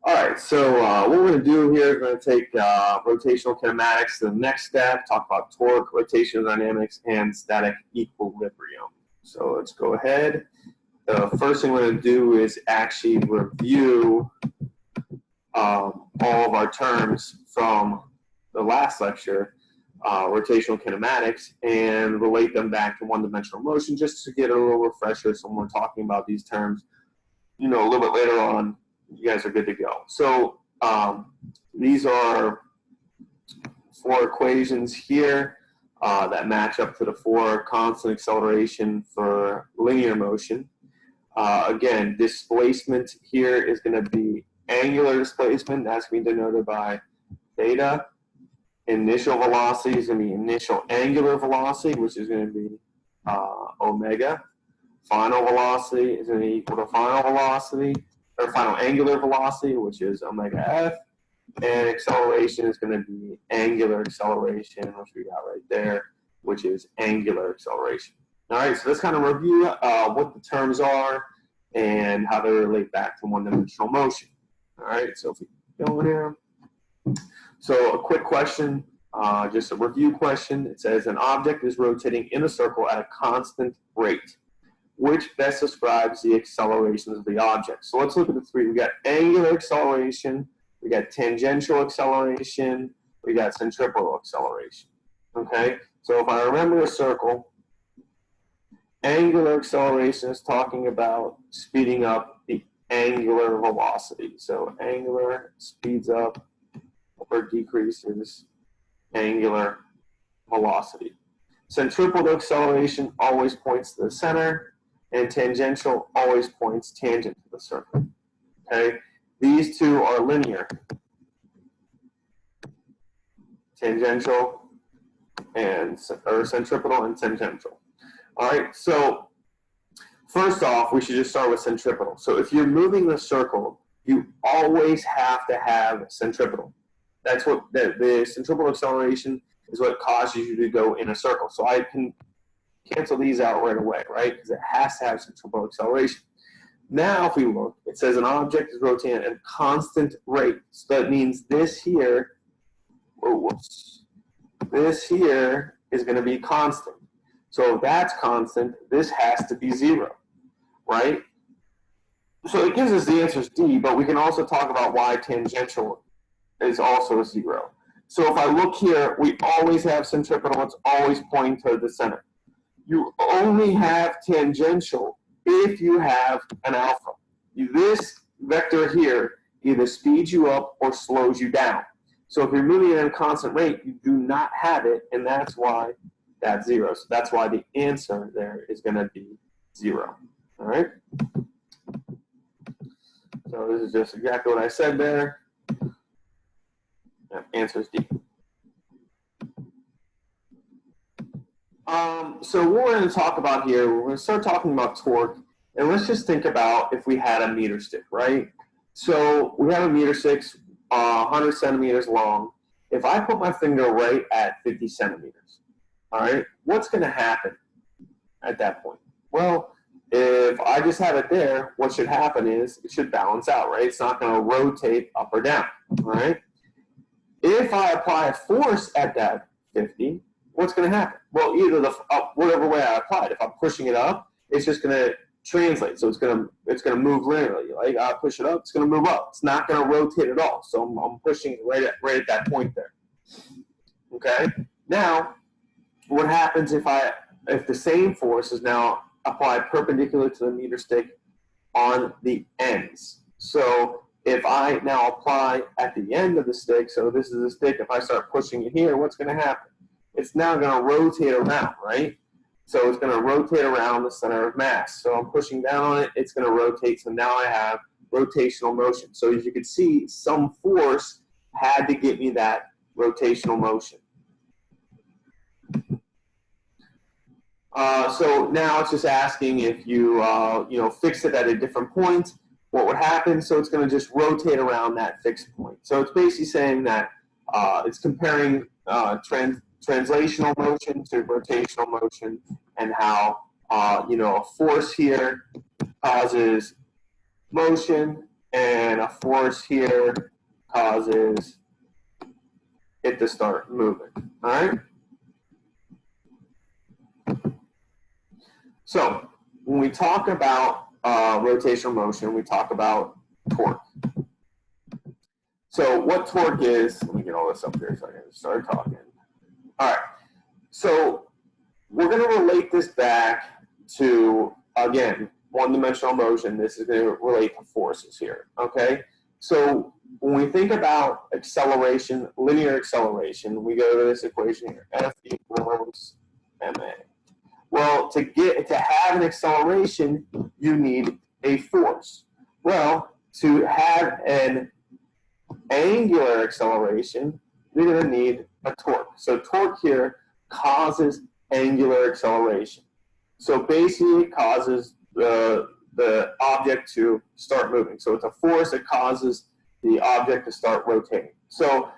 All right, so what we're going to do here is going to take rotational kinematics to the next step, talk about torque, rotational dynamics, and static equilibrium. So let's go ahead. The first thing we're going to do is actually review all of our terms from the last lecture, rotational kinematics, and relate them back to one-dimensional motion just to get a little refresher. So when we're talking about these terms, a little bit later on, you guys are good to go. So these are 4 equations here that match up to the 4 constant acceleration for linear motion. Again, displacement here is going to be angular displacement. That's going to be denoted by theta. Initial velocity is going to be initial angular velocity, which is going to be omega. Final velocity is going to be equal to final velocity, or final angular velocity, which is omega f. And acceleration is going to be angular acceleration, which we got right there, which is angular acceleration. All right, so let's kind of review what the terms are and how they relate back to one-dimensional motion. All right, so if we go in here. So a quick question, just a review question. It says an object is rotating in a circle at a constant rate. Which best describes the accelerations of the object? So let's look at the 3. We got angular acceleration, we got tangential acceleration, we got centripetal acceleration. Okay, so if I remember a circle, angular acceleration is talking about speeding up the angular velocity. So angular speeds up or decreases angular velocity. Centripetal acceleration always points to the center, and tangential always points tangent to the circle. Okay, these 2 are linear. Tangential and centripetal and tangential. All right, so first off, we should just start with centripetal. So if you're moving the circle, you always have to have centripetal. That's what the centripetal acceleration is, what causes you to go in a circle. So I can cancel these out right away, right? Because it has to have centripetal acceleration. Now, if we look, it says an object is rotating at a constant rate. So that means this here, this here is going to be constant. So if that's constant, this has to be 0, right? So it gives us the answer is D, but we can also talk about why tangential is also 0. So if I look here, we always have centripetal. It's always pointing toward the center. You only have tangential if you have an alpha. This vector here either speeds you up or slows you down. So if you're moving at a constant rate, you do not have it, and that's why that's 0. So that's why the answer there is going to be 0. All right? So this is just exactly what I said there. Answer is D. So what we're going to talk about here, we're going to start talking about torque, and let's just think about if we had a meter stick, right? So we have a meter stick, 100 centimeters long. If I put my finger right at 50 centimeters, all right, what's going to happen at that point? Well, if I just have it there, what should happen is it should balance out, right? It's not going to rotate up or down, all right? If I apply a force at that 50, what's going to happen? Well, either whatever way I apply it. If I'm pushing it up, it's just going to translate. So it's going to move linearly. Like I push it up, it's going to move up. It's not going to rotate at all. So I'm pushing it right at that point there. Okay. Now, what happens if the same force is now applied perpendicular to the meter stick on the ends? So if I now apply at the end of the stick, so this is the stick, if I start pushing it here, what's going to happen? It's now going to rotate around, right? So it's going to rotate around the center of mass. So I'm pushing down on it, it's going to rotate. So now I have rotational motion. So as you can see, some force had to get me that rotational motion. So now it's just asking if you, fix it at a different point, what would happen? So it's going to just rotate around that fixed point. So it's basically saying that it's comparing translational motion to rotational motion, and how a force here causes motion, and a force here causes it to start moving. All right? So when we talk about rotational motion, we talk about torque. So what torque is, let me get all this up here so I can start talking. All right, so we're going to relate this back to, again, one-dimensional motion. This is going to relate to forces here, okay? So when we think about acceleration, linear acceleration, we go to this equation here, F equals ma. Well, to have an acceleration, you need a force. Well, to have an angular acceleration, you're going to need a torque. So torque here causes angular acceleration. So basically it causes the object to start moving. So it's a force that causes the object to start rotating. So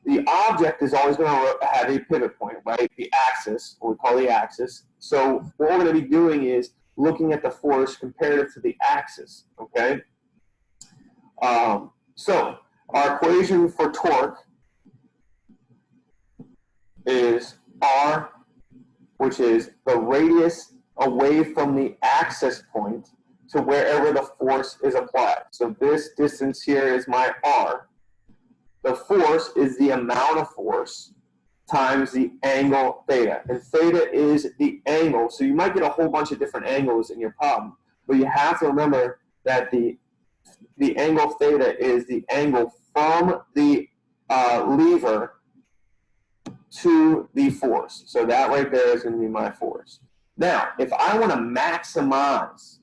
the object is always going to have a pivot point, right? The axis, what we call the axis. So what we're going to be doing is looking at the force comparative to the axis, okay? So our equation for torque is R, which is the radius away from the axis point to wherever the force is applied. So this distance here is my R. The force is the amount of force times the angle theta. And theta is the angle. So you might get a whole bunch of different angles in your problem, but you have to remember that the angle theta is the angle from the lever to the force. So that right there is going to be my force. Now, if I want to maximize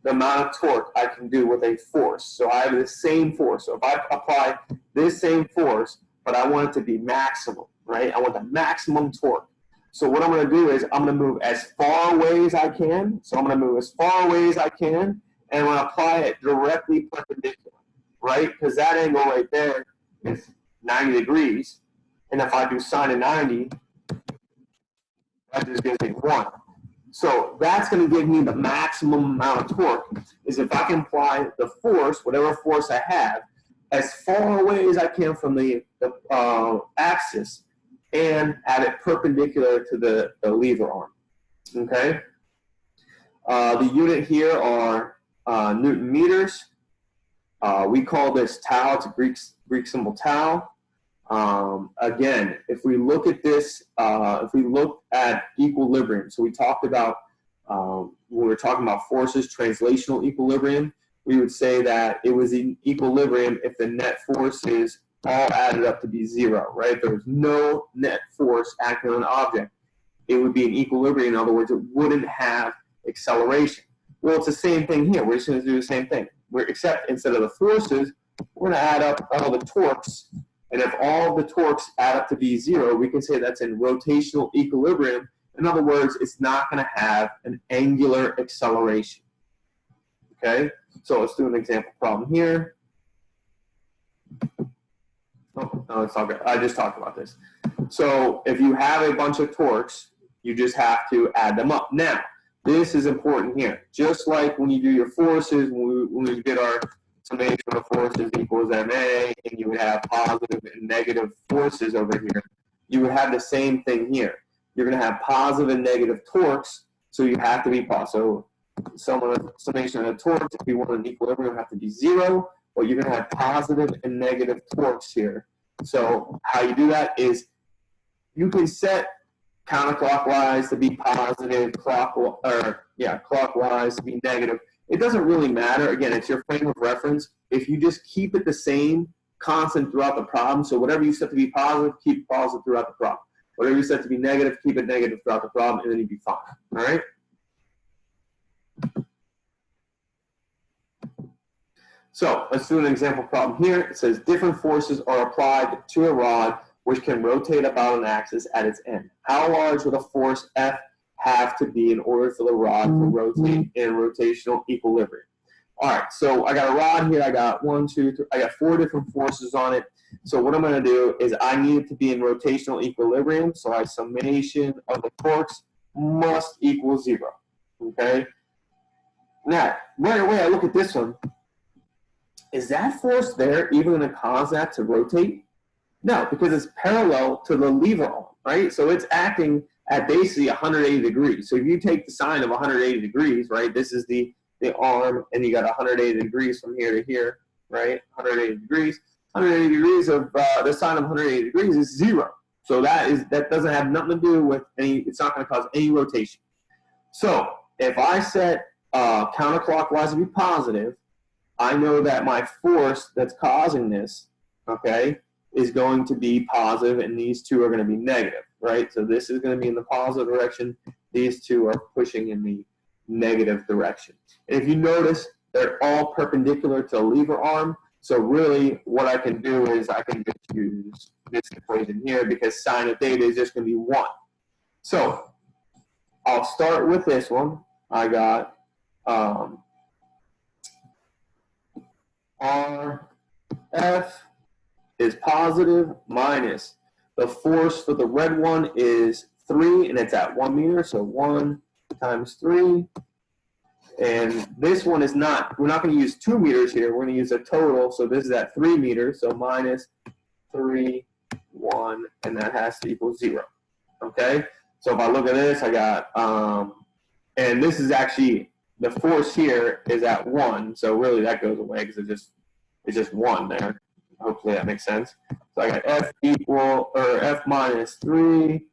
the amount of torque I can do with a force, so I have the same force. So if I apply this same force, but I want it to be maximum, right? I want the maximum torque. So what I'm going to do is I'm going to move as far away as I can. So I'm going to move as far away as I can, and I'm going to apply it directly perpendicular, right? Because that angle right there is 90 degrees. And if I do sine of 90, that just gives me 1. So that's going to give me the maximum amount of torque, is if I can apply the force, whatever force I have, as far away as I can from the axis and have it perpendicular to the lever arm, okay? The unit here are Newton meters. We call this tau. It's a Greek symbol tau. Again, if we look at this, if we look at equilibrium, so we talked about, when we were talking about forces, translational equilibrium, we would say that it was in equilibrium if the net forces all added up to be 0, right? If there was no net force acting on an object, it would be in equilibrium. In other words, it wouldn't have acceleration. Well, it's the same thing here. We're just going to do the same thing. Except instead of the forces, we're going to add up all the torques. And if all the torques add up to be 0, we can say that's in rotational equilibrium. In other words, it's not going to have an angular acceleration. Okay? So let's do an example problem here. Oh, no, it's all good. I just talked about this. So if you have a bunch of torques, you just have to add them up. Now, this is important here. Just like when you do your forces, when we did our summation of forces equals ma, and you would have positive and negative forces over here, you would have the same thing here. You're going to have positive and negative torques, so you have to be positive. So summation of the torques, if you want an equilibrium, have to be 0, but you're going to have positive and negative torques here. So how you do that is you can set counterclockwise to be positive, clockwise to be negative. It doesn't really matter. Again, it's your frame of reference. If you just keep it the same, constant throughout the problem, so whatever you set to be positive, keep it positive throughout the problem. Whatever you set to be negative, keep it negative throughout the problem, and then you'd be fine. All right? So let's do an example problem here. It says different forces are applied to a rod which can rotate about an axis at its end. How large would a force F have to be in order for the rod to rotate in rotational equilibrium? All right, so I got a rod here. I got 1, 2, 3. I got 4 different forces on it. So what I'm going to do is I need it to be in rotational equilibrium. So my summation of the torques must equal 0. Okay. Now, right away, I look at this one. is that force there even going to cause that to rotate? No, because it's parallel to the lever arm, right? So it's acting at basically 180 degrees. So if you take the sine of 180 degrees, right, this is the arm, and you got 180 degrees from here to here, right? 180 degrees. 180 degrees of the sine of 180 degrees is 0. So that doesn't have nothing to do with any. It's not going to cause any rotation. So if I set counterclockwise to be positive, I know that my force that's causing this, okay, is going to be positive, and these two are going to be negative, right? So this is going to be in the positive direction. These two are pushing in the negative direction. And if you notice, they're all perpendicular to the lever arm. So really, what I can do is I can just use this equation here, because sine of theta is just going to be 1. So I'll start with this one. I got RF is positive minus the force for the red one is 3, and it's at 1 meter. So 1 times 3. And this one is not, we're not going to use 2 meters here. We're going to use a total. So this is at 3 meters. So minus 3, 1, and that has to equal 0. Okay? So if I look at this, I got, and this is actually, the force here is at 1. So really that goes away because it's just 1 there. Hopefully that makes sense. So I got F F minus 3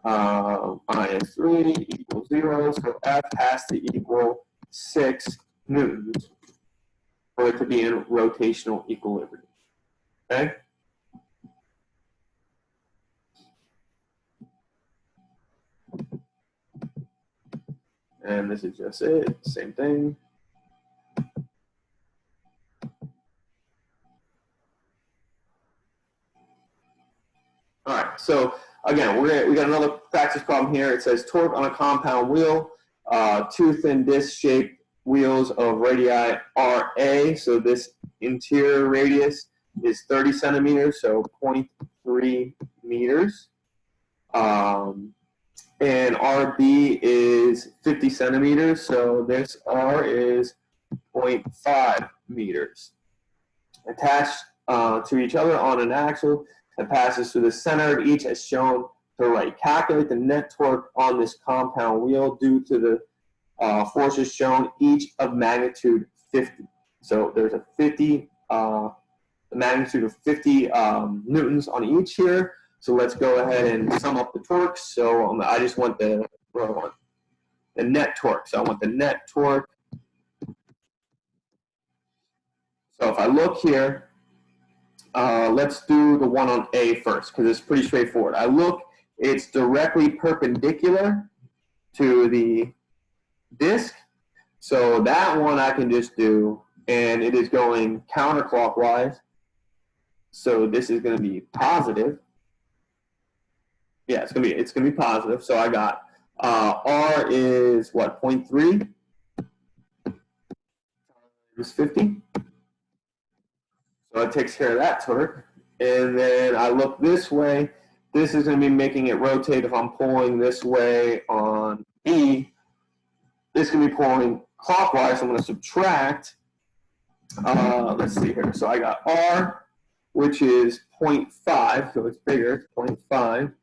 minus 3 equals 0. So F has to equal 6 newtons for it to be in rotational equilibrium. Okay? And this is just it, same thing. All right, so again, we got another practice problem here. It says torque on a compound wheel, two thin disc-shaped wheels of radii RA. So this interior radius is 30 centimeters, so 0.3 meters. And RB is 50 centimeters, so this R is 0.5 meters. Attached to each other on an axle that passes through the center of each as shown to the right. Calculate the net torque on this compound wheel due to the forces shown, each of magnitude 50. So there's a 50, the magnitude of 50 newtons on each here. So let's go ahead and sum up the torques. So I just want the net torque. So I want the net torque. So if I look here, let's do the one on A first, because it's pretty straightforward. I look, it's directly perpendicular to the disc. So that one I can just do, and it is going counterclockwise. So this is going to be positive. Yeah, it's gonna be positive. So I got R is what, 0.3 times 50. So it takes care of that torque. And then I look this way. This is going to be making it rotate. If I'm pulling this way on B, this is going to be pulling clockwise. So I'm going to subtract. Let's see here. So I got R, which is 0.5. So it's bigger. It's 0.5.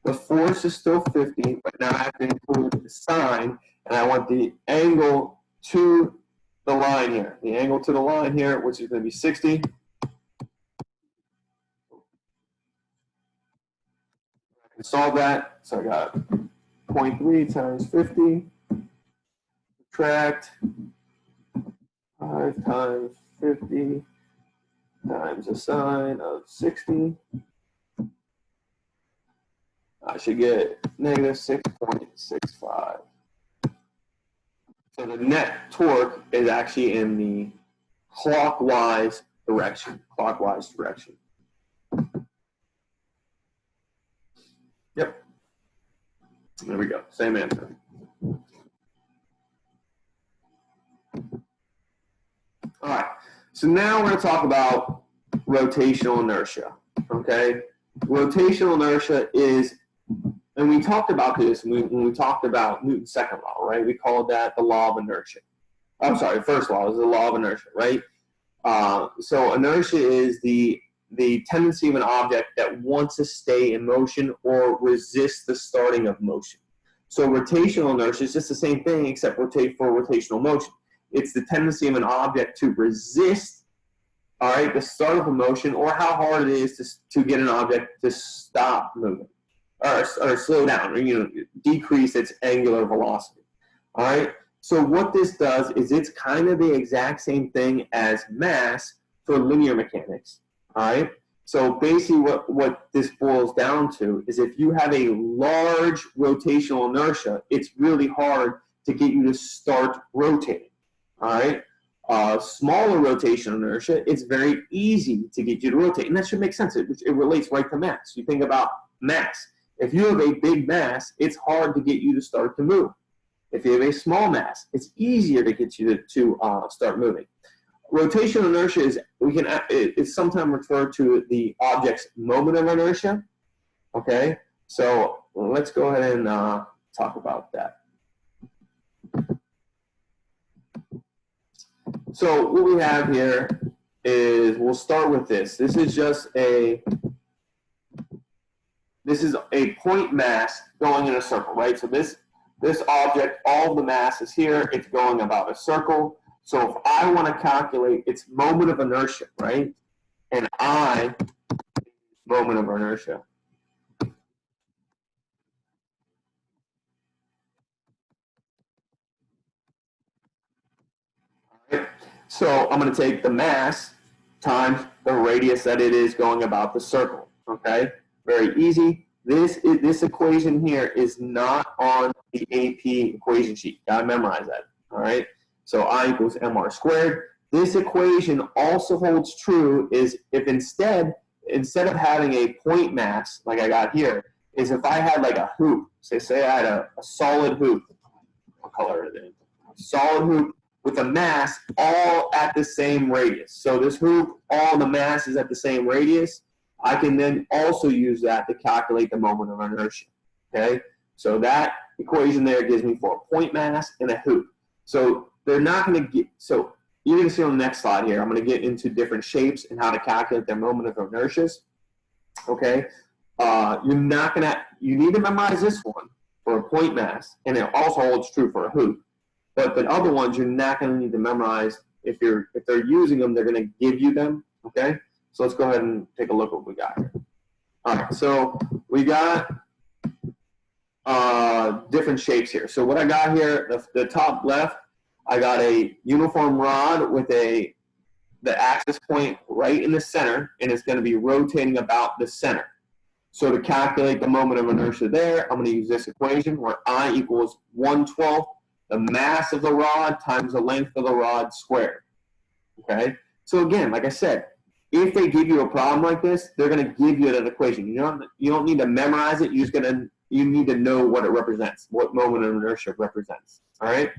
The force is still 50, but now I have to include the sine, and I want the angle to the line here. The angle to the line here, which is going to be 60. I can solve that. So I got 0.3 times 50. Subtract 5 times 50 times the sine of 60. I should get negative 6.65. So the net torque is actually in the clockwise direction. Yep. There we go. Same answer. All right. So now we're going to talk about rotational inertia. Okay. Rotational inertia is, and we talked about this when we talked about Newton's second law, right? We called that the law of inertia. I'm sorry, the first law is the law of inertia, right? So inertia is the tendency of an object that wants to stay in motion or resist the starting of motion. So rotational inertia is just the same thing except for rotational motion. It's the tendency of an object to resist, all right, the start of a motion or how hard it is to get an object to stop moving or slow down or decrease its angular velocity. All right. So what this does is it's kind of the exact same thing as mass for linear mechanics. All right. So basically what this boils down to is if you have a large rotational inertia, it's really hard to get you to start rotating. All right. Smaller rotational inertia, it's very easy to get you to rotate. And that should make sense. It relates right to mass. You think about mass. If you have a big mass, it's hard to get you to start to move. If you have a small mass, it's easier to get you to start moving. Rotational inertia is it's sometimes referred to the object's moment of inertia. Okay, so let's go ahead and talk about that. So what we have here is we'll start with this. This is a point mass going in a circle, right? So this object, all the mass is here. It's going about a circle. So if I want to calculate its moment of inertia, right? And moment of inertia. Right? So I'm going to take the mass times the radius that it is going about the circle. Okay? Very easy. This equation here is not on the AP equation sheet. Gotta memorize that. All right. So I equals mr squared. This equation also holds true is if instead of having a point mass like I got here, is if I had like a hoop. Say I had a solid hoop. What color is it? A solid hoop with a mass all at the same radius. So this hoop, all the mass is at the same radius. I can then also use that to calculate the moment of inertia. Okay, so that equation there gives me for a point mass and a hoop. So they're not going to get. So you're going to see on the next slide here. I'm going to get into different shapes and how to calculate their moment of inertias. Okay, you're not going to. You need to memorize this one for a point mass, and it also holds true for a hoop. But the other ones you're not going to need to memorize. If they're using them, they're going to give you them. Okay. So let's go ahead and take a look at what we got here. All right, so we got different shapes here. So what I got here, the top left, I got a uniform rod with the axis point right in the center, and it's going to be rotating about the center. So to calculate the moment of inertia there, I'm going to use this equation where I equals 1/12 the mass of the rod times the length of the rod squared. Okay, so again, like I said, if they give you a problem like this, they're going to give you an equation. You don't need to memorize it. You need to know what it represents, what moment of inertia represents. All right.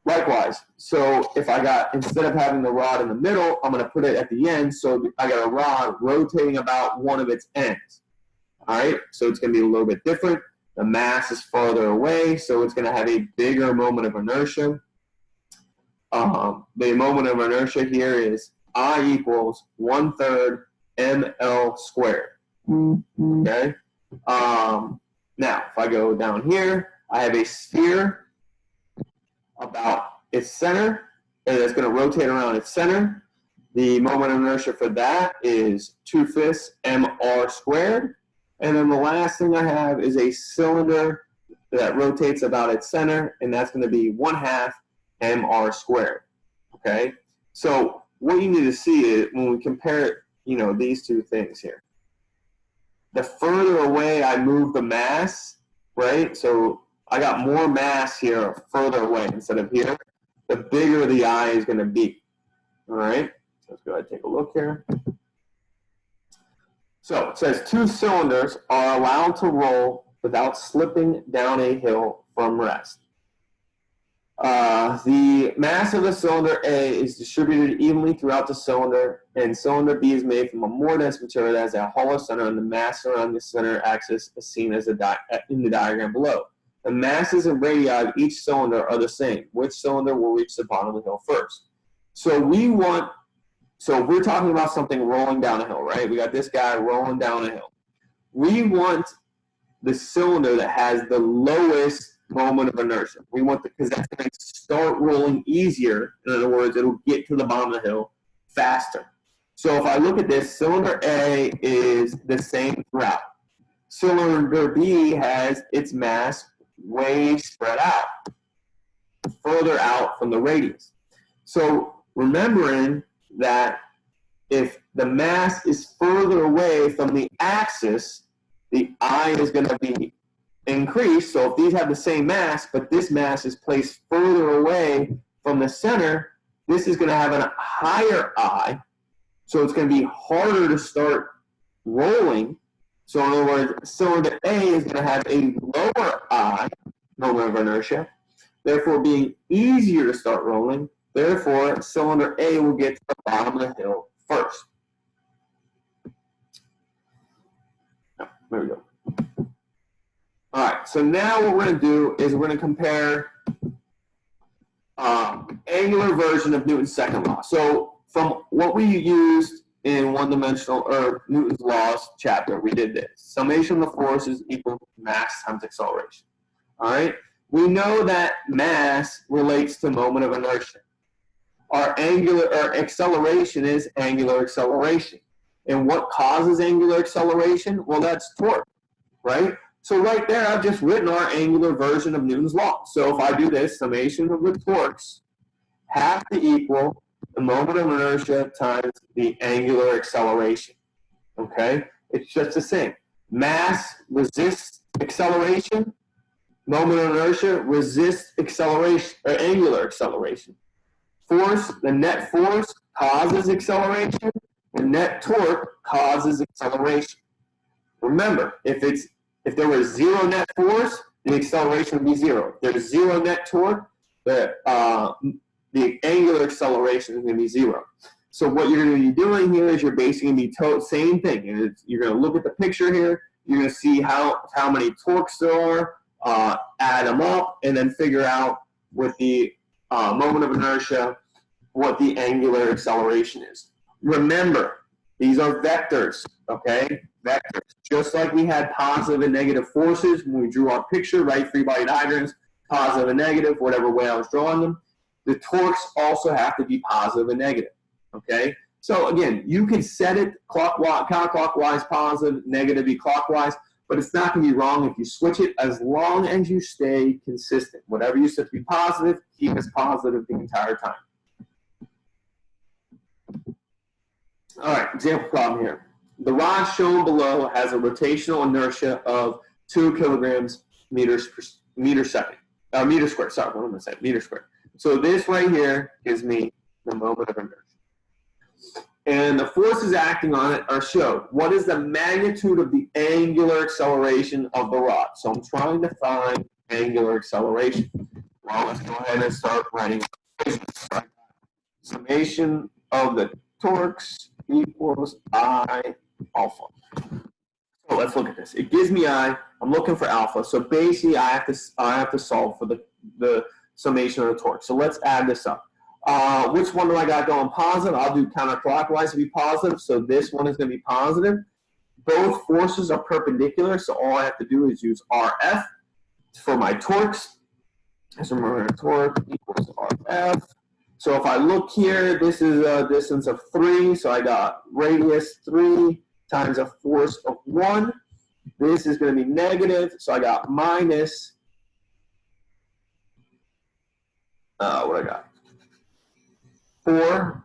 Likewise, so if instead of having the rod in the middle, I'm going to put it at the end. So I got a rod rotating about one of its ends. All right. So it's going to be a little bit different. The mass is farther away, so it's going to have a bigger moment of inertia. The moment of inertia here is I equals 1/3 ml squared. Okay. Now, if I go down here, I have a sphere about its center, and it's going to rotate around its center. The moment of inertia for that is 2/5 mr squared. And then the last thing I have is a cylinder that rotates about its center, and that's going to be 1/2 mr squared. Okay. So what you need to see is when we compare, these two things here. The further away I move the mass, right? So I got more mass here further away instead of here, the bigger the eye is going to be. All right. So let's go ahead and take a look here. So it says 2 cylinders are allowed to roll without slipping down a hill from rest. The mass of the cylinder A is distributed evenly throughout the cylinder, and cylinder B is made from a more dense material that has a hollow center, and the mass around the center axis is seen as in the diagram below. The masses and radii of each cylinder are the same. Which cylinder will reach the bottom of the hill first? So we want So we're talking about something rolling down a hill, right? We got this guy rolling down a hill. We want the cylinder that has the lowest moment of inertia. We want because that's going to start rolling easier. In other words, it'll get to the bottom of the hill faster. So if I look at this, cylinder A is the same throughout. Cylinder B has its mass way spread out, further out from the radius. So remembering that if the mass is further away from the axis, the I is going to be increased. So if these have the same mass, but this mass is placed further away from the center, this is going to have a higher I. So it's going to be harder to start rolling. So in other words, cylinder A is going to have a lower I, moment of inertia, therefore being easier to start rolling. Therefore, cylinder A will get to the bottom of the hill first. Oh, there we go. All right, so now what we're going to do is we're going to compare angular version of Newton's second law. So from what we used in one-dimensional or Newton's laws chapter, we did this. Summation of the forces equal mass times acceleration. All right, we know that mass relates to moment of inertia. Our acceleration is angular acceleration. And what causes angular acceleration? Well, that's torque, right? So right there, I've just written our angular version of Newton's law. So if I do this, summation of the torques have to equal the moment of inertia times the angular acceleration, okay? It's just the same. Mass resists acceleration. Moment of inertia resists acceleration, or angular acceleration. Force, the net force causes acceleration. The net torque causes acceleration. Remember, if there was zero net force, the acceleration would be zero. If there's zero net torque, the angular acceleration is going to be zero. So what you're going to be doing here is you're basically going to be same thing. You're going to look at the picture here. You're going to see how many torques there are, add them up, and then figure out with the moment of inertia what the angular acceleration is. Remember, these are vectors, okay? Vectors. Just like we had positive and negative forces when we drew our picture, right? Free body diagrams, positive and negative, whatever way I was drawing them. The torques also have to be positive and negative, okay? So again, you can set it clockwise, counterclockwise, positive, negative, clockwise, but it's not going to be wrong if you switch it as long as you stay consistent. Whatever you set to be positive, keep as positive the entire time. All right, example problem here. The rod shown below has a rotational inertia of 2 kilograms meter squared. Sorry, what am I saying? Meter squared. So this right here gives me the moment of inertia. And the forces acting on it are shown. What is the magnitude of the angular acceleration of the rod? So I'm trying to find angular acceleration. Well, let's go ahead and start writing equations. Summation of the torques equals I alpha. So let's look at this. It gives me I. I'm looking for alpha. So basically, I have to solve for the summation of the torque. So let's add this up. Which one do I got going positive? I'll do counterclockwise to be positive. So this one is going to be positive. Both forces are perpendicular. So all I have to do is use RF for my torques. So remember, torque equals RF. So if I look here, this is a distance of 3. So I got radius 3 times a force of 1. This is going to be negative. So I got minus, what I got? 4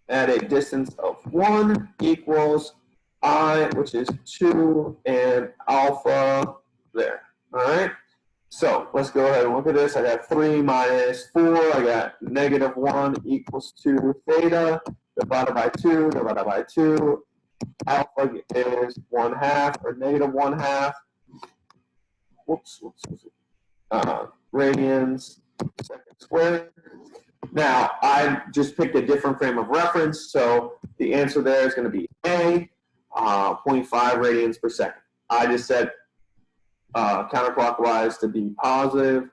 at a distance of 1 equals I, which is 2, and alpha there. All right. So let's go ahead and look at this. I got 3 minus 4. I got negative 1 equals 2 theta divided by 2 divided by 2. Alpha is 1/2 or negative 1/2. Whoops. Radians second squared. Now, I just picked a different frame of reference, so the answer there is going to be A, 0.5 radians per second. I just said counterclockwise to be positive,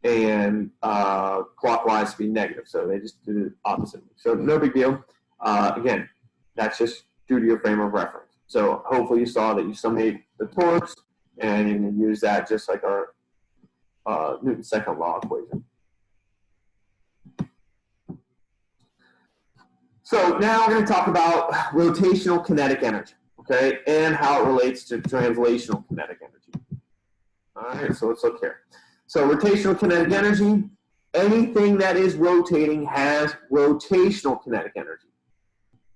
and clockwise to be negative. So they just do the opposite. So no big deal. Again, that's just due to your frame of reference. So hopefully you saw that you summate the torques, and you can use that just like our Newton's second law equation. So now we're going to talk about rotational kinetic energy, okay, and how it relates to translational kinetic energy. All right, so let's look here. So rotational kinetic energy, anything that is rotating has rotational kinetic energy.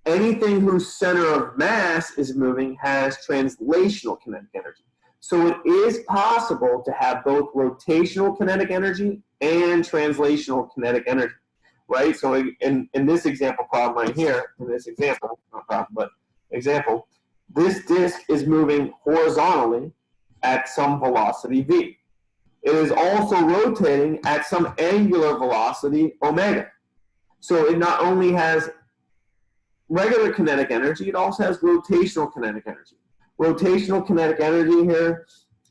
Anything whose center of mass is moving has translational kinetic energy. So it is possible to have both rotational kinetic energy and translational kinetic energy. Right, so in this example problem right here, in this example, not problem, but example, this disk is moving horizontally at some velocity v. It is also rotating at some angular velocity omega. So it not only has regular kinetic energy, it also has rotational kinetic energy. Rotational kinetic energy here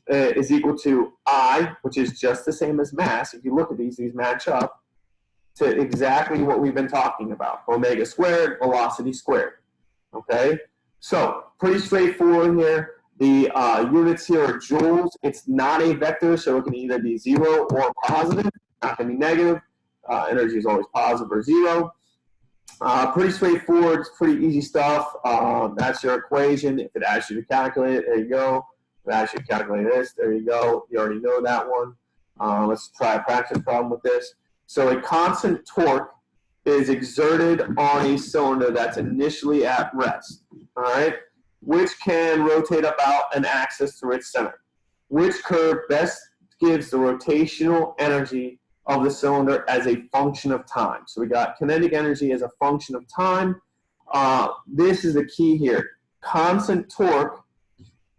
is equal to I, which is just the same as mass. If you look at these match up to exactly what we've been talking about, omega squared, velocity squared, okay? So pretty straightforward here. The units here are joules. It's not a vector, so it can either be 0 or positive, not going to be negative. Energy is always positive or 0. Pretty straightforward, it's pretty easy stuff. That's your equation. If it asks you to calculate it, there you go. If it asks you to calculate this, there you go. You already know that one. Let's try a practice problem with this. So a constant torque is exerted on a cylinder that's initially at rest, all right, which can rotate about an axis through its center. Which curve best gives the rotational energy of the cylinder as a function of time? So we got kinetic energy as a function of time. This is the key here. Constant torque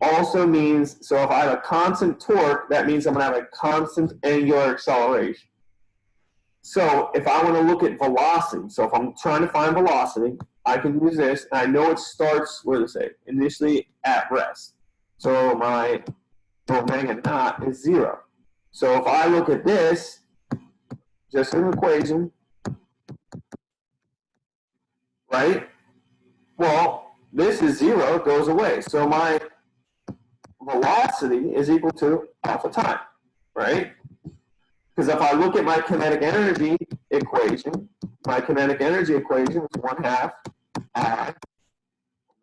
also means, so if I have a constant torque, that means I'm going to have a constant angular acceleration. So if I want to look at velocity, so if I'm trying to find velocity, I can use this, and I know it starts, what does it say, initially at rest. So my omega naught is 0. So if I look at this, just an equation, right? Well, this is 0, it goes away. So my velocity is equal to alpha time, right? Because if I look at my kinetic energy equation, my kinetic energy equation is 1/2 I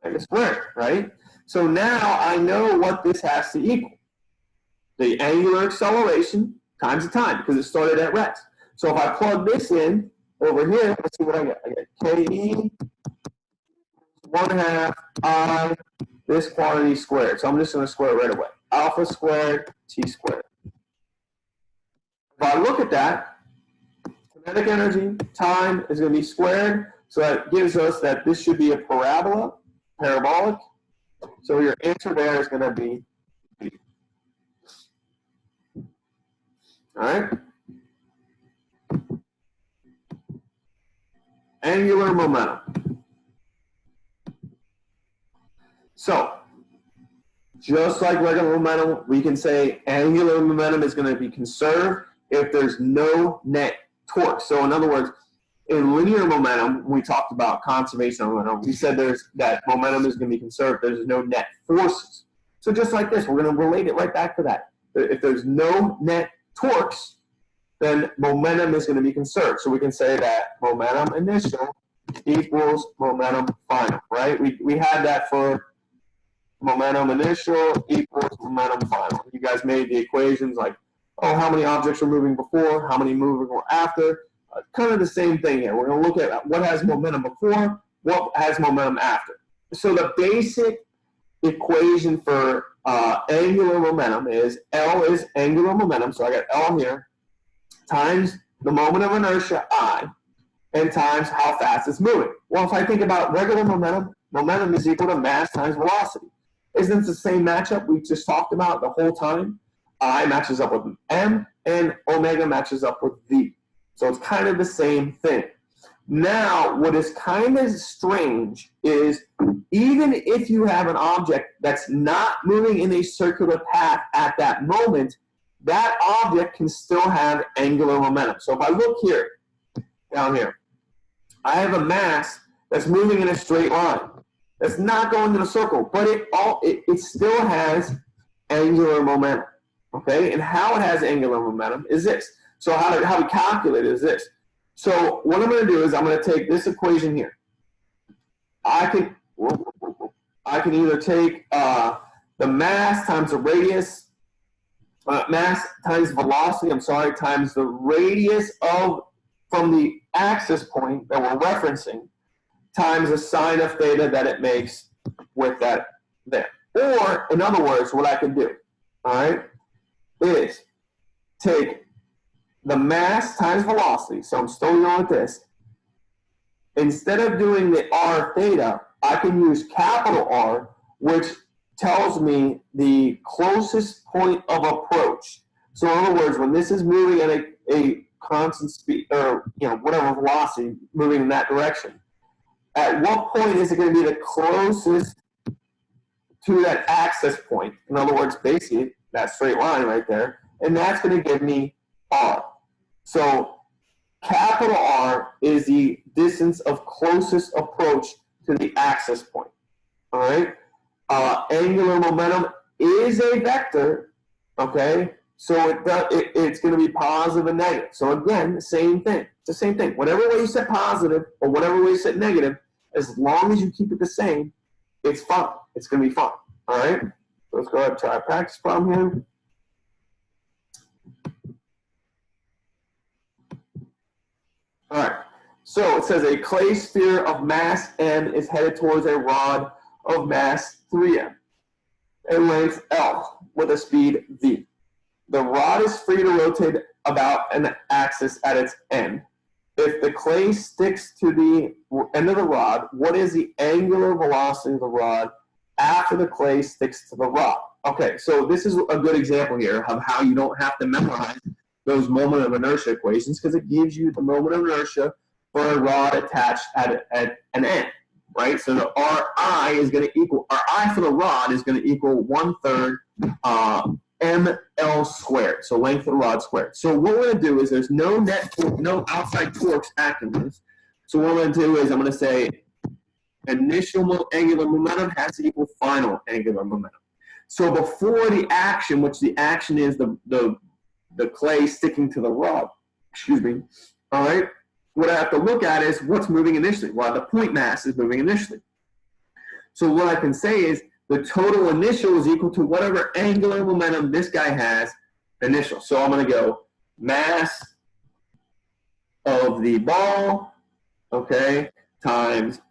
omega squared, right? So now I know what this has to equal. The angular acceleration times the time, because it started at rest. So if I plug this in over here, let's see what I get. I get KE 1/2 I this quantity squared. So I'm just going to square it right away. Alpha squared T squared. If I look at that, kinetic energy, time is going to be squared. So that gives us that this should be a parabolic. So your answer there is going to be B. All right? Angular momentum. So, just like regular momentum, we can say angular momentum is going to be conserved if there's no net torque. So in other words, in linear momentum, we talked about conservation of momentum. We said that momentum is going to be conserved. There's no net forces. So just like this, we're going to relate it right back to that. If there's no net torques, then momentum is going to be conserved. So we can say that momentum initial equals momentum final, right? We had that for momentum initial equals momentum final. You guys made the equations like, oh, how many objects were moving before, how many moving were after. Kind of the same thing here. We're going to look at what has momentum before, what has momentum after. So the basic equation for angular momentum is L is angular momentum, so I got L here, times the moment of inertia, I, and times how fast it's moving. Well, if I think about regular momentum, momentum is equal to mass times velocity. Isn't it the same matchup we just talked about the whole time? I matches up with M, and omega matches up with V. So it's kind of the same thing. Now, what is kind of strange is even if you have an object that's not moving in a circular path at that moment, that object can still have angular momentum. So if I look here, down here, I have a mass that's moving in a straight line. That's not going in a circle, but it still has angular momentum. Okay, and how it has angular momentum is this. So how we calculate it is this. So what I'm going to do is I'm going to take this equation here. I can either take the mass times the radius, mass times velocity, times the radius from the axis point that we're referencing, times the sine of theta that it makes with that there. Or, in other words, what I can do, all right, is take the mass times velocity, so I'm still going with this. Instead of doing the r theta, I can use capital R, which tells me the closest point of approach. So in other words, when this is moving at a constant speed, or whatever velocity, moving in that direction, at what point is it going to be the closest to that axis point? In other words, basically that straight line right there, and that's going to give me R. So capital R is the distance of closest approach to the axis point. All right. Angular momentum is a vector. Okay. So it's going to be positive and negative. So again, the same thing. It's the same thing. Whatever way you set positive or whatever way you set negative, as long as you keep it the same, it's fine. It's going to be fine. All right. So let's go ahead and try a practice problem here. All right, so it says a clay sphere of mass m is headed towards a rod of mass 3m and length L with a speed v. The rod is free to rotate about an axis at its end. If the clay sticks to the end of the rod, what is the angular velocity of the rod after the clay sticks to the rod? Okay, so this is a good example here of how you don't have to memorize those moment of inertia equations, because it gives you the moment of inertia for a rod attached at an end, right? So the Ri is going to equal, Ri for the rod is going to equal 1/3 ml squared, so length of the rod squared. So what we're going to do is there's no outside torques acting on this. So what I'm going to do is I'm going to say initial angular momentum has to equal final angular momentum. So before the action, which the action is the clay sticking to the rod, all right, what I have to look at is what's moving initially. Well, the point mass is moving initially. So what I can say is the total initial is equal to whatever angular momentum this guy has initial. So I'm going to go mass of the ball, okay, times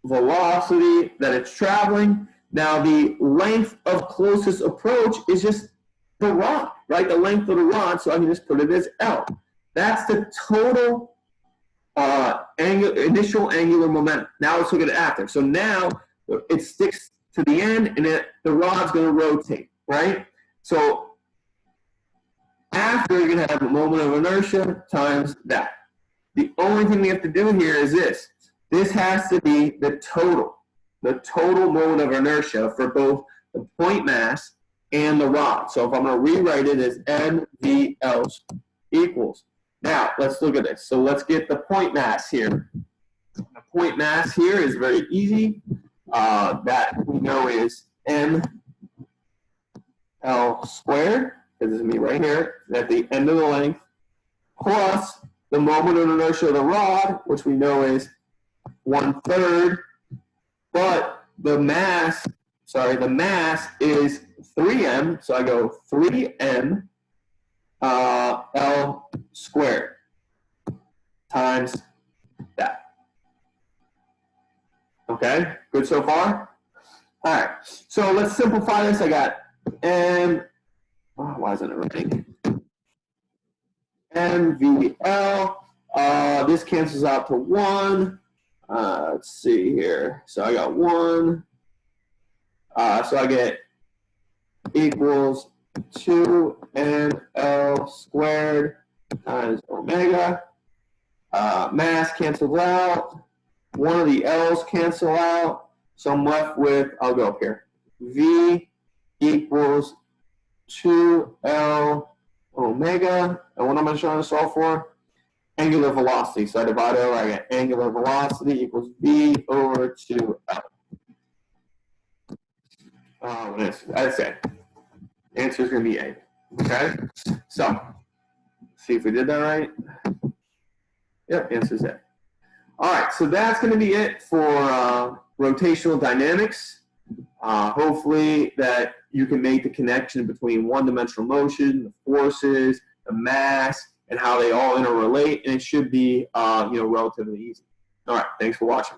velocity that it's traveling. Now the length of closest approach is just the rod, right? The length of the rod, so I can just put it as L. That's the total initial angular momentum. Now let's look at it after. So now it sticks to the end, and the rod's going to rotate, right? So after, you're going to have a moment of inertia times that. The only thing we have to do here is this. This has to be the total moment of inertia for both the point mass and the rod. So if I'm going to rewrite it as mvl equals. Now, let's look at this. So let's get the point mass here. The point mass here is very easy. That we know is ml squared, because it's me right here, at the end of the length, plus the moment of inertia of the rod, which we know is 1/3, but the mass is 3m, so I go 3m L squared times that. Okay, good so far? All right, so let's simplify this. I got m, why isn't it writing? MVL, this cancels out to 1. Let's see here. So I got 1. So I get equals 2ml squared times omega. Mass cancels out. One of the L's cancel out. So I'm left with, I'll go up here, V equals 2L omega. And what am I trying to solve for? Angular velocity. So I divide over, I get angular velocity equals V over 2L. That's it. Answer is going to be A. Okay? So, see if we did that right. Yep, answer is A. All right, so that's going to be it for rotational dynamics. Hopefully that you can make the connection between one-dimensional motion, the forces, the mass, and how they all interrelate, and it should be relatively easy. All right, thanks for watching.